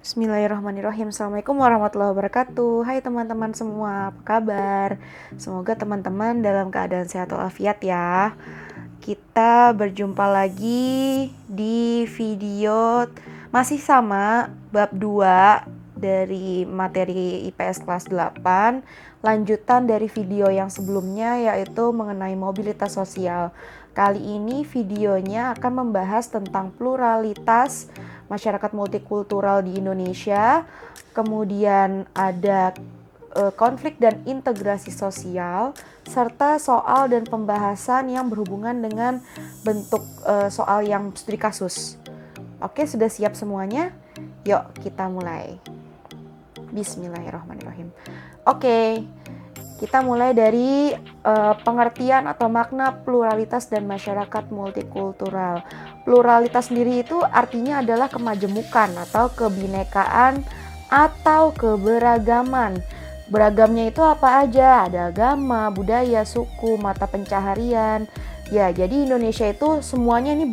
Bismillahirrahmanirrahim. Assalamualaikum warahmatullahi wabarakatuh. Hai teman-teman semua, apa kabar? Semoga teman-teman dalam keadaan sehat walafiat ya. Kita berjumpa lagi di video masih sama bab 2 dari materi IPS kelas 8, lanjutan dari video yang sebelumnya yaitu mengenai mobilitas sosial. Kali ini videonya akan membahas tentang pluralitas masyarakat multikultural di Indonesia, kemudian ada konflik dan integrasi sosial, serta soal dan pembahasan yang berhubungan dengan bentuk soal yang studi kasus. Oke, sudah siap semuanya? Yuk kita mulai. Bismillahirrahmanirrahim. Oke, kita mulai dari pengertian atau makna pluralitas dan masyarakat multikultural. Pluralitas sendiri itu artinya adalah kemajemukan atau kebinekaan atau keberagaman. Beragamnya itu apa aja? Ada agama, budaya, suku, mata pencaharian. Ya, jadi Indonesia itu semuanya ini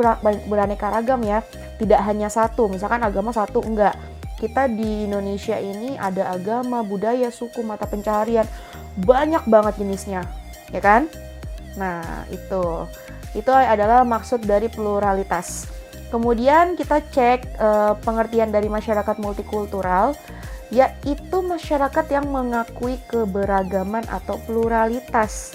beraneka ragam ya. Tidak hanya satu, misalkan agama satu, enggak. Kita di Indonesia ini ada agama, budaya, suku, mata pencaharian. Banyak banget jenisnya, ya kan? Nah, itu adalah maksud dari pluralitas. Kemudian kita cek pengertian dari masyarakat multikultural, yaitu masyarakat yang mengakui keberagaman atau pluralitas.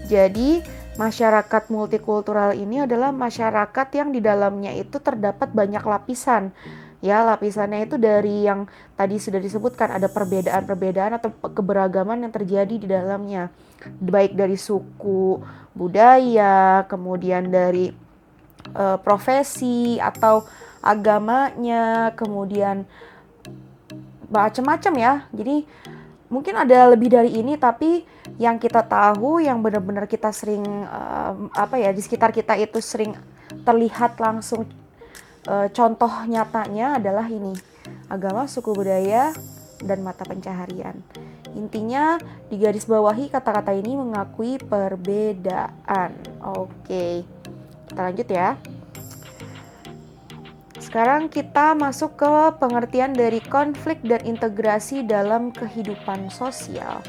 Jadi, masyarakat multikultural ini adalah masyarakat yang di dalamnya itu terdapat banyak lapisan. Ya, lapisannya itu dari yang tadi sudah disebutkan, ada perbedaan-perbedaan atau keberagaman yang terjadi di dalamnya. Baik dari suku, budaya, kemudian dari profesi atau agamanya, kemudian macam-macam ya. Jadi mungkin ada lebih dari ini, tapi yang kita tahu, yang benar-benar kita sering di sekitar kita itu sering terlihat langsung contoh nyatanya adalah ini: agama, suku, budaya, dan mata pencaharian. Intinya digarisbawahi kata-kata ini mengakui perbedaan. Oke, kita lanjut ya. Sekarang kita masuk ke pengertian dari konflik dan integrasi dalam kehidupan sosial.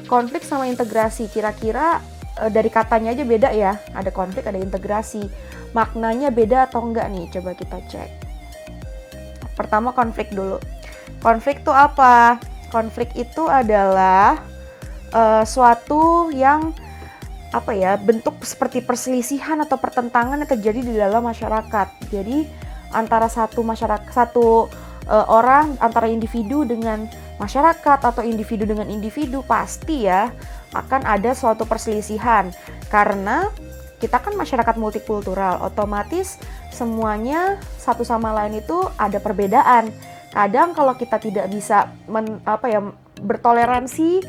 Konflik sama integrasi, kira-kira dari katanya aja beda ya. Ada konflik, ada integrasi. Maknanya beda atau enggak nih? Coba kita cek. Pertama, konflik dulu. Konflik itu apa? Konflik itu adalah suatu yang bentuk seperti perselisihan atau pertentangan yang terjadi di dalam masyarakat. Jadi antara orang, antara individu dengan masyarakat atau individu dengan individu, pasti ya akan ada suatu perselisihan. Karena kita kan masyarakat multikultural, otomatis semuanya satu sama lain itu ada perbedaan. Kadang kalau kita tidak bisa bertoleransi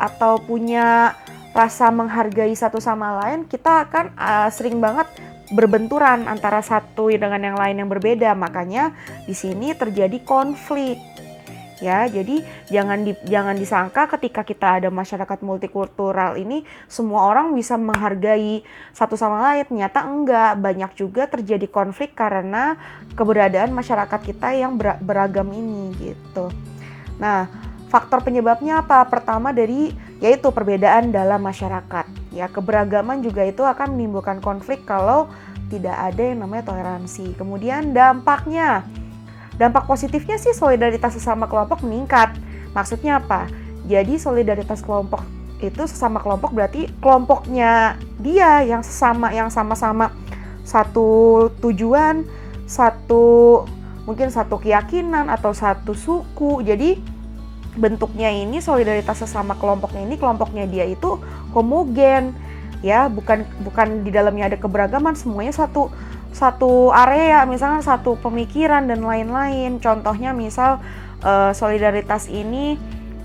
atau punya rasa menghargai satu sama lain, kita akan sering banget berbenturan antara satu dengan yang lain yang berbeda. Makanya di sini terjadi konflik. Ya, jadi jangan disangka ketika kita ada masyarakat multikultural ini semua orang bisa menghargai satu sama lain. Ternyata enggak, banyak juga terjadi konflik karena keberadaan masyarakat kita yang beragam ini gitu. Nah, faktor penyebabnya apa? Pertama yaitu perbedaan dalam masyarakat. Ya, keberagaman juga itu akan menimbulkan konflik kalau tidak ada yang namanya toleransi. Kemudian dampak positifnya sih solidaritas sesama kelompok meningkat. Maksudnya apa? Jadi solidaritas kelompok itu sesama kelompok berarti kelompoknya dia yang sama-sama satu tujuan, mungkin satu keyakinan atau satu suku. Jadi bentuknya ini solidaritas sesama kelompoknya dia itu homogen ya, bukan di dalamnya ada keberagaman, semuanya satu area, misalnya satu pemikiran dan lain-lain. Contohnya misal solidaritas ini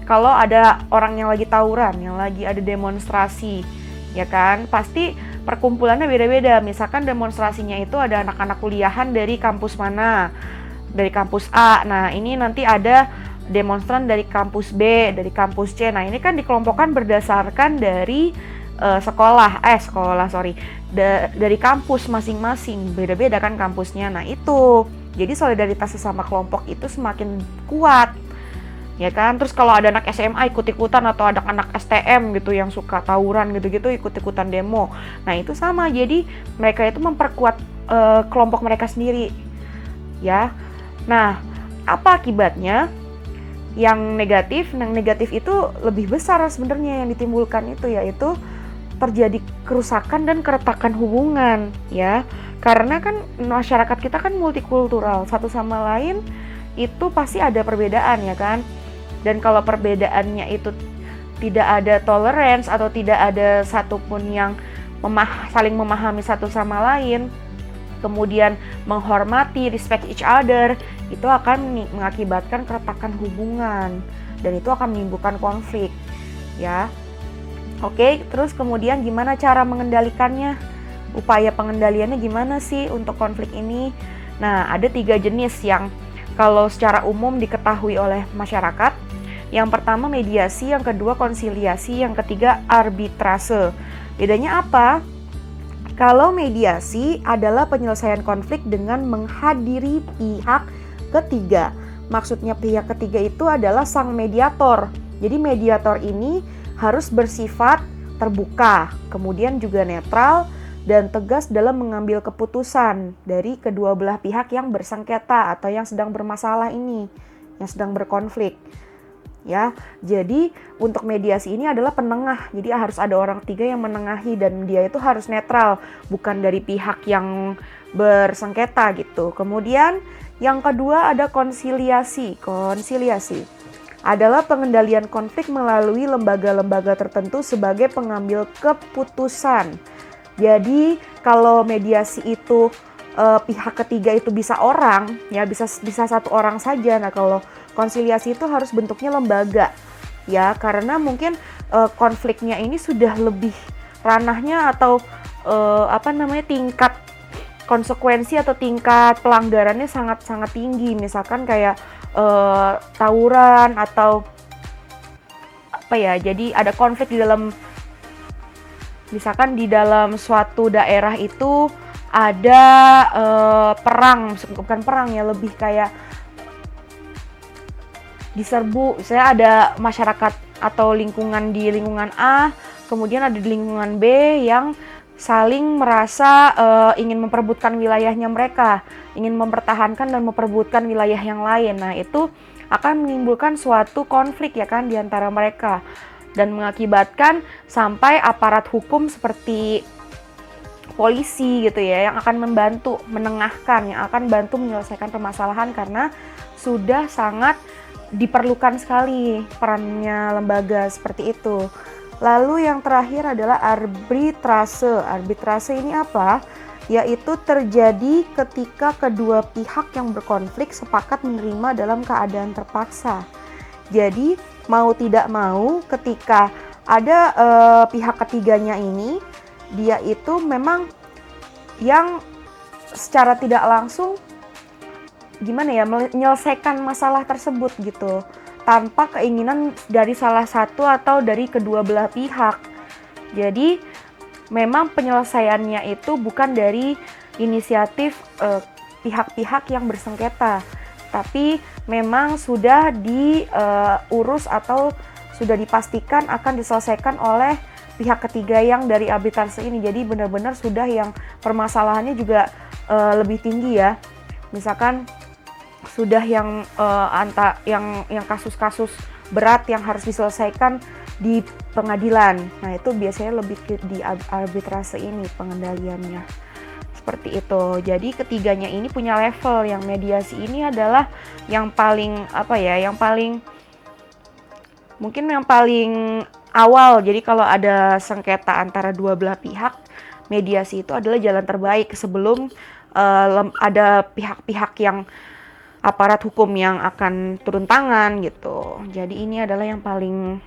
kalau ada orang yang lagi tawuran, yang lagi ada demonstrasi, ya kan, pasti perkumpulannya beda-beda. Misalkan demonstrasinya itu ada anak-anak kuliahan dari kampus mana, dari kampus A. Nah, ini nanti ada demonstran dari kampus B, dari kampus C. Nah, ini kan dikelompokkan berdasarkan dari dari kampus masing-masing. Beda-beda kan kampusnya. Nah, itu Jadi solidaritas sesama kelompok itu semakin kuat, ya kan? Terus kalau ada anak SMA ikut-ikutan atau ada anak STM gitu yang suka tawuran gitu-gitu ikut-ikutan demo. Nah itu sama, jadi mereka itu memperkuat kelompok mereka sendiri, ya. Nah apa akibatnya? Yang negatif itu lebih besar sebenarnya yang ditimbulkan itu, yaitu terjadi kerusakan dan keretakan hubungan, ya. Karena kan masyarakat kita kan multikultural, satu sama lain itu pasti ada perbedaan, ya kan. Dan kalau perbedaannya itu tidak ada tolerance atau tidak ada satupun yang saling memahami satu sama lain, kemudian menghormati, respect each other, itu akan mengakibatkan keretakan hubungan dan itu akan menimbulkan konflik, ya. Oke, terus kemudian gimana cara mengendalikannya? Upaya pengendaliannya gimana sih untuk konflik ini? Nah, ada 3 jenis yang kalau secara umum diketahui oleh masyarakat. Yang pertama mediasi, yang kedua konsiliasi, yang ketiga arbitrase. Bedanya apa? Kalau mediasi adalah penyelesaian konflik dengan menghadiri pihak ketiga. Maksudnya pihak ketiga itu adalah sang mediator. Jadi mediator ini harus bersifat terbuka, kemudian juga netral dan tegas dalam mengambil keputusan dari kedua belah pihak yang bersengketa atau yang sedang bermasalah ini, yang sedang berkonflik. Ya, jadi untuk mediasi ini adalah penengah. Jadi harus ada orang 3 yang menengahi dan dia itu harus netral, bukan dari pihak yang bersengketa gitu. Kemudian yang kedua ada konsiliasi. Konsiliasi adalah pengendalian konflik melalui lembaga-lembaga tertentu sebagai pengambil keputusan. Jadi kalau mediasi itu pihak ketiga itu bisa orang, ya bisa satu orang saja. Nah kalau konsiliasi itu harus bentuknya lembaga, ya karena mungkin konfliknya ini sudah lebih ranahnya atau tingkat konsekuensi atau tingkat pelanggarannya sangat-sangat tinggi. Misalkan kayak tawuran atau jadi ada konflik di dalam, misalkan di dalam suatu daerah itu ada perang, bukan perang ya, lebih kayak diserbu. Misalnya ada masyarakat atau lingkungan di lingkungan A, kemudian ada di lingkungan B yang saling merasa ingin memperebutkan wilayahnya mereka, ingin mempertahankan dan memperebutkan wilayah yang lain. Nah, itu akan menimbulkan suatu konflik ya kan di antara mereka dan mengakibatkan sampai aparat hukum seperti polisi gitu ya yang akan membantu menengahkan, yang akan bantu menyelesaikan permasalahan karena sudah sangat diperlukan sekali perannya lembaga seperti itu. Lalu yang terakhir adalah arbitrase. Arbitrase ini apa? Yaitu terjadi ketika kedua pihak yang berkonflik sepakat menerima dalam keadaan terpaksa. Jadi mau tidak mau ketika ada pihak ketiganya ini, dia itu memang yang secara tidak langsung menyelesaikan masalah tersebut gitu, tanpa keinginan dari salah satu atau dari kedua belah pihak. Jadi memang penyelesaiannya itu bukan dari inisiatif pihak-pihak yang bersengketa, tapi memang sudah diurus atau sudah dipastikan akan diselesaikan oleh pihak ketiga yang dari arbitrase ini. Jadi benar-benar sudah yang permasalahannya juga lebih tinggi ya. Misalkan sudah yang yang kasus-kasus berat yang harus diselesaikan di pengadilan. Nah, itu biasanya lebih di arbitrase ini pengendaliannya. Seperti itu. Jadi ketiganya ini punya level. Yang mediasi ini adalah yang paling yang paling awal. Jadi kalau ada sengketa antara dua belah pihak, mediasi itu adalah jalan terbaik sebelum ada pihak-pihak yang aparat hukum yang akan turun tangan gitu. Jadi ini adalah yang paling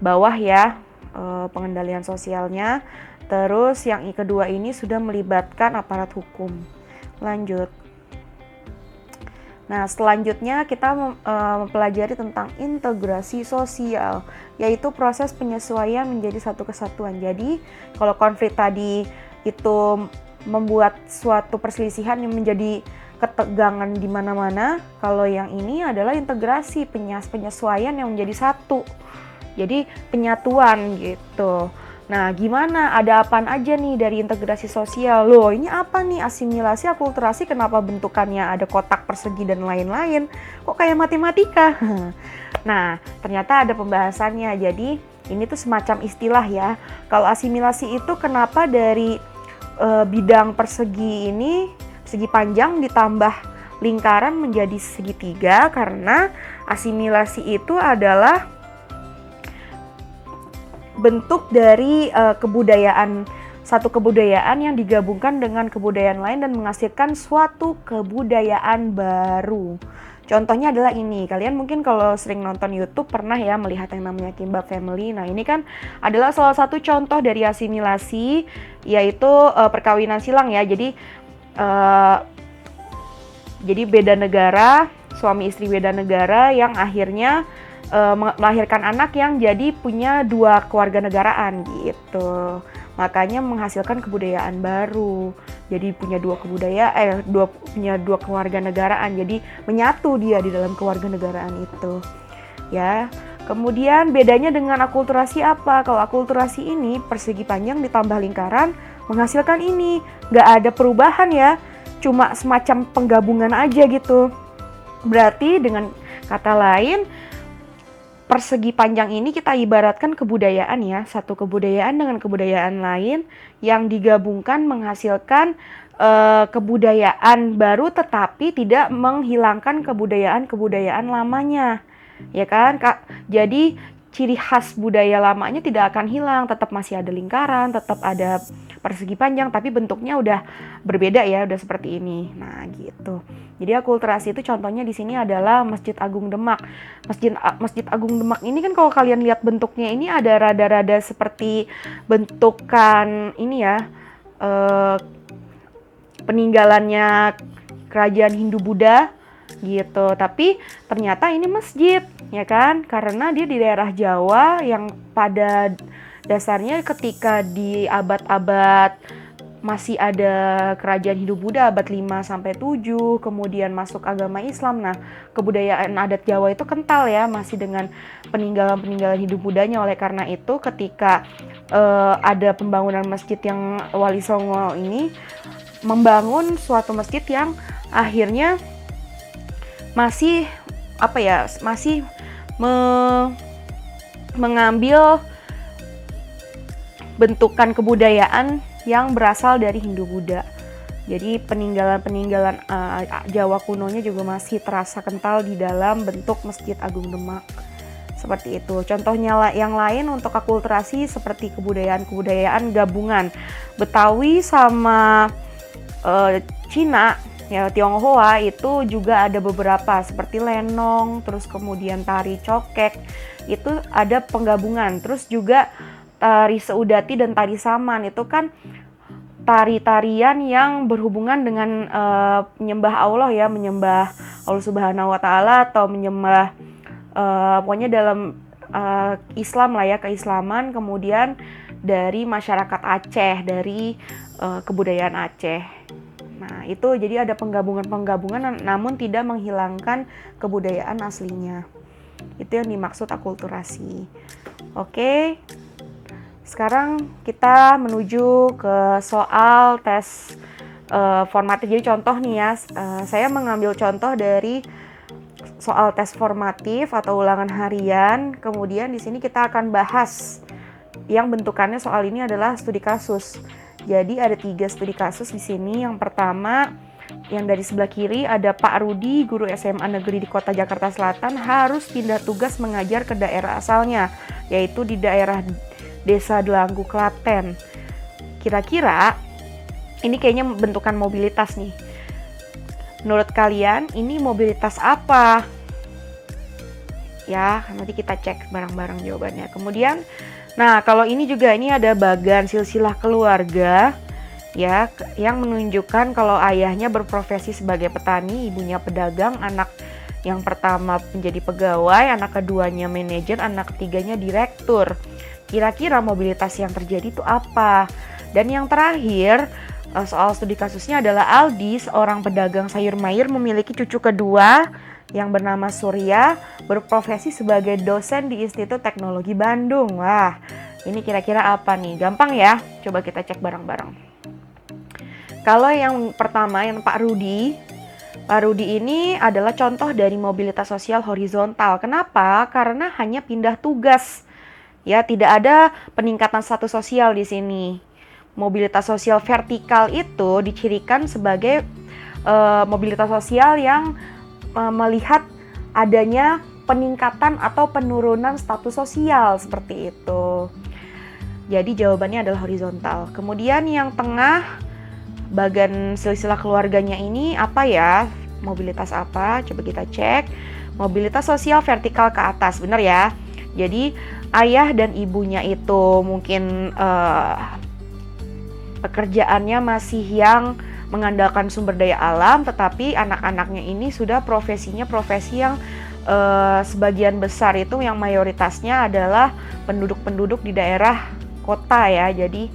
bawah ya pengendalian sosialnya. Terus yang kedua ini sudah melibatkan aparat hukum. Lanjut. Nah, selanjutnya kita mempelajari tentang integrasi sosial, yaitu proses penyesuaian menjadi satu kesatuan. Jadi, kalau konflik tadi itu membuat suatu perselisihan yang menjadi ketegangan di mana-mana. Kalau yang ini adalah integrasi, penyesuaian yang menjadi satu. Jadi penyatuan gitu. Nah, gimana? Ada apaan aja nih dari integrasi sosial? Loh, ini apa nih? Asimilasi, akulturasi, kenapa bentukannya ada kotak, persegi, dan lain-lain? Kok kayak matematika? Nah, ternyata ada pembahasannya. Jadi, ini tuh semacam istilah ya. Kalau asimilasi itu kenapa dari bidang persegi ini, segi panjang ditambah lingkaran menjadi segitiga, karena asimilasi itu adalah bentuk dari kebudayaan, satu kebudayaan yang digabungkan dengan kebudayaan lain dan menghasilkan suatu kebudayaan baru. Contohnya adalah ini, kalian mungkin kalau sering nonton YouTube pernah ya melihat yang namanya Kimbap Family. Nah, ini kan adalah salah satu contoh dari asimilasi, yaitu perkawinan silang ya. Jadi beda negara, suami istri beda negara yang akhirnya melahirkan anak yang jadi punya dua kewarganegaraan gitu. Makanya menghasilkan kebudayaan baru. Jadi punya punya dua kewarganegaraan. Jadi menyatu dia di dalam kewarganegaraan itu. Ya. Kemudian bedanya dengan akulturasi apa? Kalau akulturasi ini persegi panjang ditambah lingkaran menghasilkan ini. Nggak ada perubahan ya. Cuma semacam penggabungan aja gitu. Berarti dengan kata lain, persegi panjang ini kita ibaratkan kebudayaan ya, satu kebudayaan dengan kebudayaan lain yang digabungkan menghasilkan kebudayaan baru, tetapi tidak menghilangkan kebudayaan lamanya, ya kan Kak? Jadi ciri khas budaya lamanya tidak akan hilang, tetap masih ada lingkaran, tetap ada persegi panjang, tapi bentuknya udah berbeda ya, udah seperti ini. Nah, gitu. Jadi akulturasi itu contohnya di sini adalah Masjid Agung Demak. Masjid Agung Demak ini kan kalau kalian lihat bentuknya ini ada rada-rada seperti bentukan ini ya, peninggalannya kerajaan Hindu-Buddha gitu. Tapi ternyata ini masjid, ya kan? Karena dia di daerah Jawa yang pada dasarnya ketika di abad-abad masih ada kerajaan Hindu-Buddha abad 5-7, kemudian masuk agama Islam. Nah, kebudayaan adat Jawa itu kental ya, masih dengan peninggalan-peninggalan Hindu-Buddhanya. Oleh karena itu, ketika ada pembangunan masjid yang Wali Songo ini membangun suatu masjid yang akhirnya masih mengambil bentukan kebudayaan yang berasal dari Hindu-Buddha. Jadi peninggalan-peninggalan Jawa kunonya juga masih terasa kental di dalam bentuk Masjid Agung Demak. Seperti itu. Contohnya yang lain untuk akulturasi seperti kebudayaan-kebudayaan gabungan Betawi sama Cina, ya Tionghoa itu juga ada beberapa seperti lenong, terus kemudian tari cokek, itu ada penggabungan. Terus juga tari seudati dan tari saman itu kan tari-tarian yang berhubungan dengan menyembah Allah ya, menyembah Allah Subhanahu wa Ta'ala, atau menyembah pokoknya dalam Islam lah ya, keislaman. Kemudian dari masyarakat Aceh, dari kebudayaan Aceh. Nah, itu jadi ada penggabungan namun tidak menghilangkan kebudayaan aslinya. Itu yang dimaksud akulturasi. Oke. Sekarang kita menuju ke soal tes formatif. Jadi contoh nih ya, saya mengambil contoh dari soal tes formatif atau ulangan harian. Kemudian di sini kita akan bahas yang bentukannya soal ini adalah studi kasus. Jadi ada 3 studi kasus di sini. Yang pertama, yang dari sebelah kiri ada Pak Rudi, guru SMA negeri di Kota Jakarta Selatan, harus pindah tugas mengajar ke daerah asalnya, yaitu di daerah Desa Delanggu, Klaten. Kira-kira ini kayaknya bentukan mobilitas nih. Menurut kalian ini mobilitas apa? Ya, nanti kita cek bareng-bareng jawabannya. Kemudian, nah kalau ini juga ini ada bagan silsilah keluarga ya, yang menunjukkan kalau ayahnya berprofesi sebagai petani, ibunya pedagang, anak yang pertama menjadi pegawai, anak keduanya manajer, anak ketiganya direktur. Kira-kira mobilitas yang terjadi itu apa? Dan yang terakhir, Soal studi kasusnya adalah Aldi, seorang pedagang sayur mayur memiliki cucu kedua yang bernama Surya, berprofesi sebagai dosen di Institut Teknologi Bandung. Wah, ini kira-kira apa nih? Gampang ya? Coba kita cek bareng-bareng. Kalau yang pertama, yang Pak Rudi ini adalah contoh dari mobilitas sosial horizontal. Kenapa? Karena hanya pindah tugas. Ya, tidak ada peningkatan status sosial di sini. Mobilitas sosial vertikal itu dicirikan sebagai mobilitas sosial yang melihat adanya peningkatan atau penurunan status sosial seperti itu. Jadi jawabannya adalah horizontal. Kemudian yang tengah, bagian silsilah keluarganya ini apa ya? Mobilitas apa? Coba kita cek. Mobilitas sosial vertikal ke atas, benar ya? Jadi ayah dan ibunya itu mungkin pekerjaannya masih yang mengandalkan sumber daya alam, tetapi anak-anaknya ini sudah profesinya profesi yang sebagian besar itu yang mayoritasnya adalah penduduk-penduduk di daerah kota ya. Jadi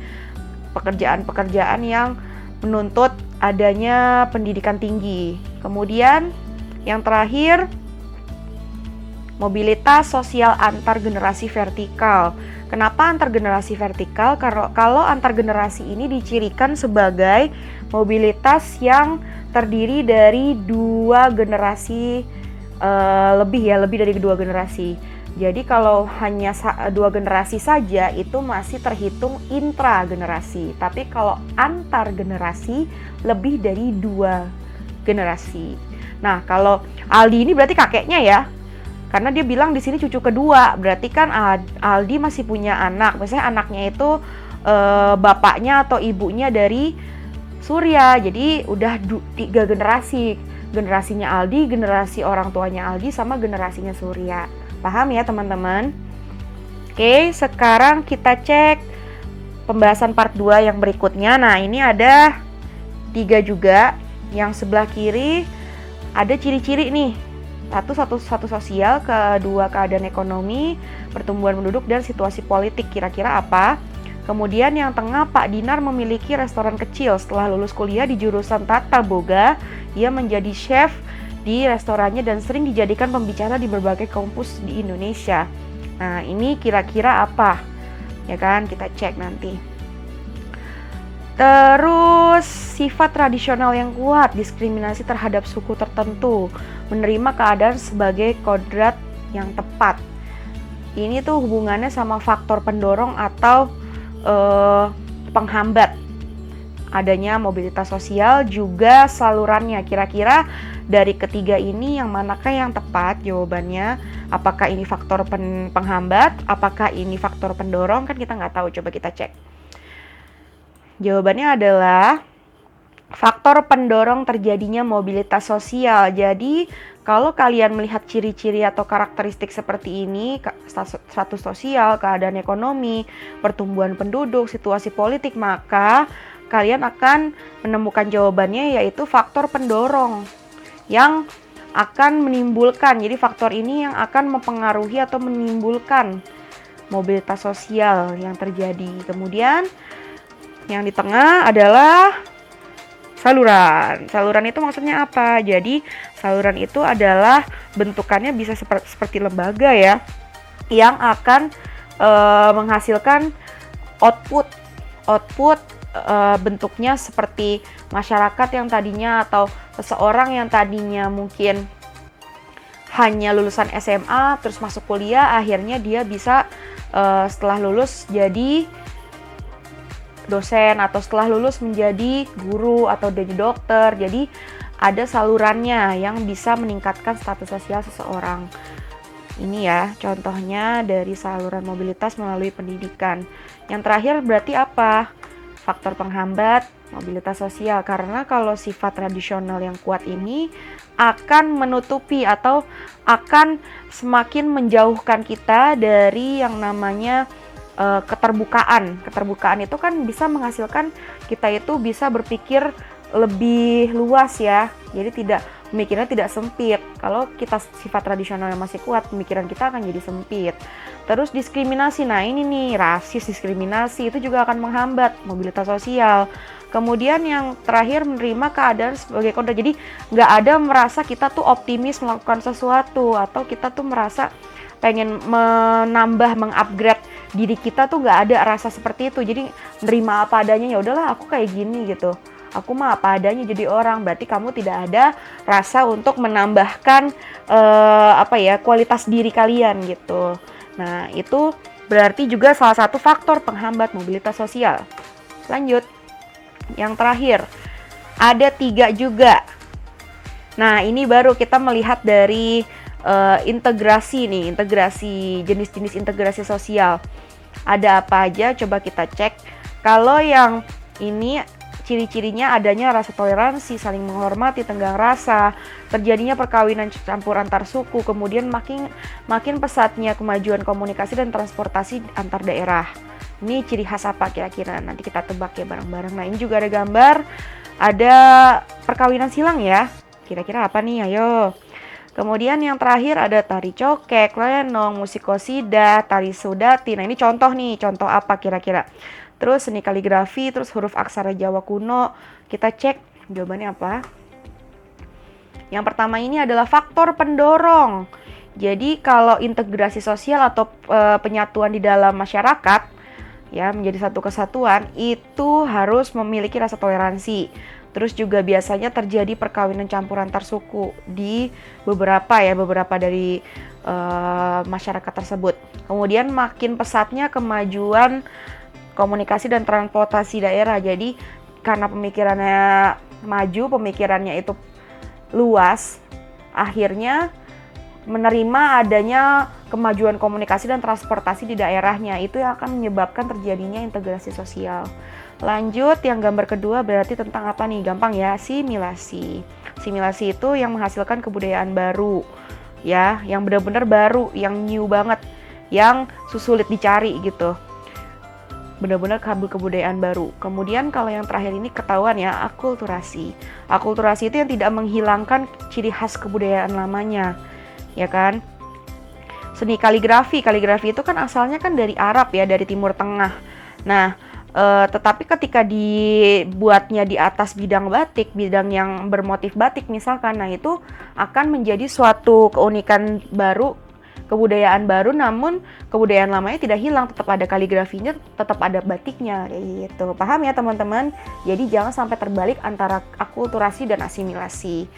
pekerjaan-pekerjaan yang menuntut adanya pendidikan tinggi. Kemudian yang terakhir, mobilitas sosial antar generasi vertikal. Kenapa antar generasi vertikal? Kalau antar generasi ini dicirikan sebagai mobilitas yang terdiri dari dua generasi lebih dari dua generasi. Jadi kalau hanya dua generasi saja itu masih terhitung intragenerasi. Tapi kalau antar generasi lebih dari dua generasi. Nah, kalau Aldi ini berarti kakeknya ya. Karena dia bilang di sini cucu kedua, berarti kan Aldi masih punya anak. Misalnya anaknya itu bapaknya atau ibunya dari Surya. Jadi udah 3 generasi. Generasinya Aldi, generasi orang tuanya Aldi, sama generasinya Surya. Paham ya teman-teman? Oke, sekarang kita cek pembahasan part 2 yang berikutnya. Nah, ini ada 3 juga. Yang sebelah kiri ada ciri-ciri nih. Satu sosial, kedua keadaan ekonomi, pertumbuhan penduduk, dan situasi politik. Kira-kira apa? Kemudian yang tengah, Pak Dinar memiliki restoran kecil. Setelah lulus kuliah di jurusan Tata Boga, ia menjadi chef di restorannya dan sering dijadikan pembicara di berbagai kampus di Indonesia. Nah, ini kira-kira apa? Ya kan, kita cek nanti. Terus sifat tradisional yang kuat, diskriminasi terhadap suku tertentu, menerima keadaan sebagai kodrat yang tepat. Ini tuh hubungannya sama faktor pendorong atau penghambat adanya mobilitas sosial, juga salurannya. Kira-kira dari ketiga ini yang manakah yang tepat jawabannya? Apakah ini faktor penghambat? Apakah ini faktor pendorong? Kan kita nggak tahu, coba kita cek. Jawabannya adalah faktor pendorong terjadinya mobilitas sosial. Jadi, kalau kalian melihat ciri-ciri atau karakteristik seperti ini, status sosial, keadaan ekonomi, pertumbuhan penduduk, situasi politik, maka kalian akan menemukan jawabannya, yaitu faktor pendorong yang akan menimbulkan. Jadi, faktor ini yang akan mempengaruhi atau menimbulkan mobilitas sosial yang terjadi. Kemudian, yang di tengah adalah saluran. Saluran itu maksudnya apa? Jadi saluran itu adalah bentukannya bisa seperti lembaga ya, yang akan menghasilkan output bentuknya seperti masyarakat yang tadinya, atau seseorang yang tadinya mungkin hanya lulusan SMA terus masuk kuliah, akhirnya dia bisa setelah lulus jadi dosen, atau setelah lulus menjadi guru atau jadi dokter. Jadi ada salurannya yang bisa meningkatkan status sosial seseorang. Ini ya contohnya dari saluran mobilitas melalui pendidikan. Yang terakhir berarti apa? Faktor penghambat mobilitas sosial, karena kalau sifat tradisional yang kuat ini akan menutupi atau akan semakin menjauhkan kita dari yang namanya keterbukaan. Keterbukaan itu kan bisa menghasilkan kita itu bisa berpikir lebih luas ya. Jadi tidak pemikirannya tidak sempit. Kalau kita sifat tradisional yang masih kuat, pemikiran kita akan jadi sempit. Terus diskriminasi, nah ini nih, rasis, diskriminasi itu juga akan menghambat mobilitas sosial. Kemudian yang terakhir, menerima keadaan sebagai kondisi. Jadi nggak ada merasa kita tuh optimis melakukan sesuatu, atau kita tuh merasa pengen menambah, mengupgrade diri kita, tuh nggak ada rasa seperti itu. Jadi nerima apa adanya, ya udahlah aku kayak gini gitu, aku mah apa adanya jadi orang. Berarti kamu tidak ada rasa untuk menambahkan kualitas diri kalian gitu. Nah itu berarti juga salah satu faktor penghambat mobilitas sosial. Lanjut, yang terakhir ada 3 juga. Nah ini baru kita melihat dari integrasi nih, integrasi, jenis-jenis integrasi sosial. Ada apa aja? Coba kita cek. Kalau yang ini ciri-cirinya adanya rasa toleransi, saling menghormati, tenggang rasa, terjadinya perkawinan campur antar suku, kemudian makin pesatnya kemajuan komunikasi dan transportasi antar daerah. Ini ciri khas apa kira-kira? Nanti kita tebak ya bareng-bareng. Nah ini juga ada gambar, ada perkawinan silang ya. Kira-kira apa nih? Ayo. Kemudian yang terakhir ada tari cokek, lenong, musik qasidah, tari sudati. Nah ini contoh nih, contoh apa kira-kira? Terus seni kaligrafi, terus huruf aksara Jawa kuno. Kita cek jawabannya apa. Yang pertama ini adalah faktor pendorong. Jadi kalau integrasi sosial atau penyatuan di dalam masyarakat, ya menjadi satu kesatuan, itu harus memiliki rasa toleransi. Terus juga biasanya terjadi perkawinan campur antar suku di beberapa dari masyarakat tersebut. Kemudian makin pesatnya kemajuan komunikasi dan transportasi daerah. Jadi karena pemikirannya maju, pemikirannya itu luas, akhirnya menerima adanya kemajuan komunikasi dan transportasi di daerahnya. Itu yang akan menyebabkan terjadinya integrasi sosial. Lanjut, yang gambar kedua berarti tentang apa nih? Gampang ya, asimilasi. Asimilasi itu yang menghasilkan kebudayaan baru, ya, yang benar-benar baru, yang new banget, yang sulit dicari gitu. Benar-benar kebudayaan baru. Kemudian kalau yang terakhir ini ketahuan ya, akulturasi. Akulturasi itu yang tidak menghilangkan ciri khas kebudayaan lamanya, ya kan? Seni kaligrafi itu kan asalnya kan dari Arab ya, dari Timur Tengah. Nah, tetapi ketika dibuatnya di atas bidang batik, bidang yang bermotif batik misalkan, nah itu akan menjadi suatu keunikan baru, kebudayaan baru, namun kebudayaan lamanya tidak hilang, tetap ada kaligrafinya, tetap ada batiknya, kayak gitu. Paham ya teman-teman? Jadi jangan sampai terbalik antara akulturasi dan asimilasi.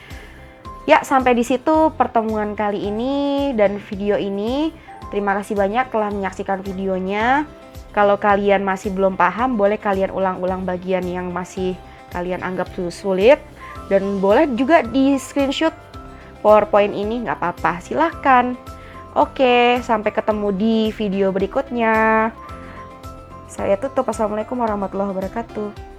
Ya, sampai di situ pertemuan kali ini dan video ini. Terima kasih banyak telah menyaksikan videonya. Kalau kalian masih belum paham, boleh kalian ulang-ulang bagian yang masih kalian anggap sulit. Dan boleh juga di screenshot PowerPoint ini, nggak apa-apa, silahkan. Oke, sampai ketemu di video berikutnya. Saya tutup. Assalamualaikum warahmatullahi wabarakatuh.